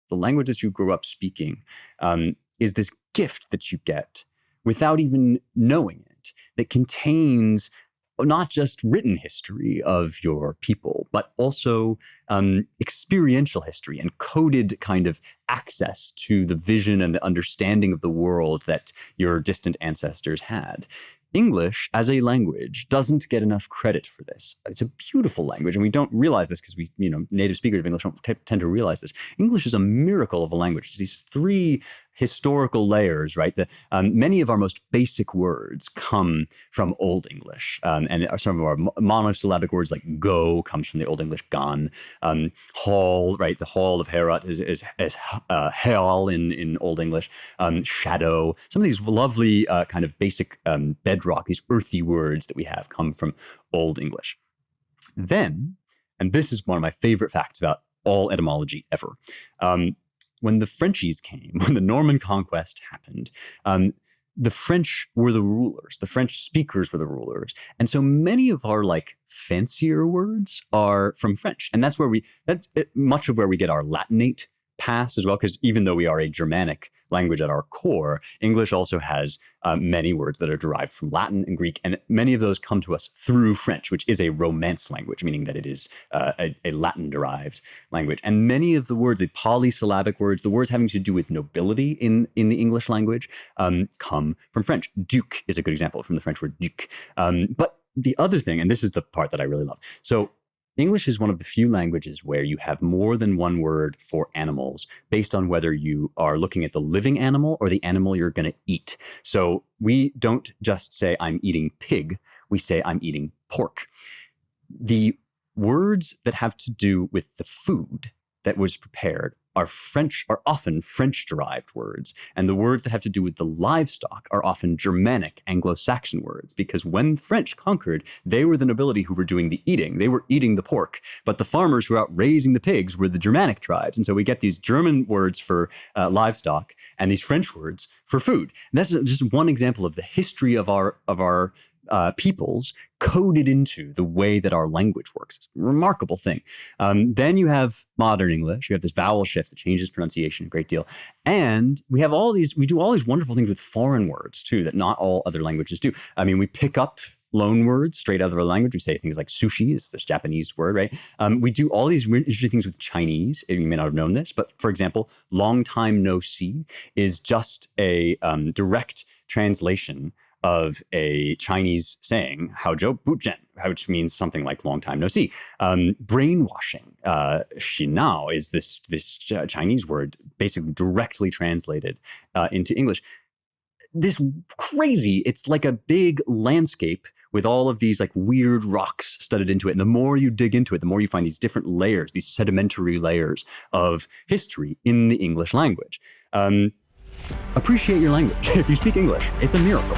the language that you grew up speaking, is this gift that you get without even knowing it, that contains not just written history of your people, but also experiential history and coded kind of access to the vision and the understanding of the world that your distant ancestors had. English as a language doesn't get enough credit for this. It's a beautiful language, and we don't realize this because we, native speakers of English don't tend to realize this. English is a miracle of a language. It's these three historical layers, right? Many of our most basic words come from Old English, and some of our monosyllabic words like go comes from the Old English gan. Hall, right? The hall of Herat is hell in Old English. Shadow. Some of these lovely kind of basic bedrock, these earthy words that we have come from Old English. Then, and this is one of my favorite facts about all etymology ever, when the Frenchies came, when the Norman conquest happened, the French were the rulers. The French speakers were the rulers. And so many of our fancier words are from French. And that's much of where we get our Latinate past as well, because even though we are a Germanic language at our core, English also has many words that are derived from Latin and Greek, and many of those come to us through French, which is a Romance language, meaning that it is a Latin-derived language. And many of the words, the polysyllabic words, the words having to do with nobility in the English language, come from French. Duke is a good example from the French word duc. But the other thing, and this is the part that I really love, so English is one of the few languages where you have more than one word for animals based on whether you are looking at the living animal or the animal you're going to eat. So we don't just say I'm eating pig, we say I'm eating pork. The words that have to do with the food that was prepared are often French-derived words, and the words that have to do with the livestock are often Germanic, Anglo-Saxon words, because when the French conquered, they were the nobility who were doing the eating. They were eating the pork, but the farmers who were out raising the pigs were the Germanic tribes, and so we get these German words for livestock and these French words for food. And that's just one example of the history of our peoples coded into the way that our language works. It's a remarkable thing. Then you have modern English. You have this vowel shift that changes pronunciation a great deal. And we do all these wonderful things with foreign words too, that not all other languages do. I mean, we pick up loan words straight out of our language. We say things like sushi is this Japanese word, right? We do all these interesting things with Chinese. You may not have known this, but for example, long time no see is just a direct translation of a Chinese saying, "Haozhou bujian," which means something like "long time no see." Brainwashing, "xinao," is this Chinese word, basically directly translated into English. This crazy, it's like a big landscape with all of these weird rocks studded into it. And the more you dig into it, the more you find these different layers, these sedimentary layers of history in the English language. Appreciate your language. If you speak English, it's a miracle.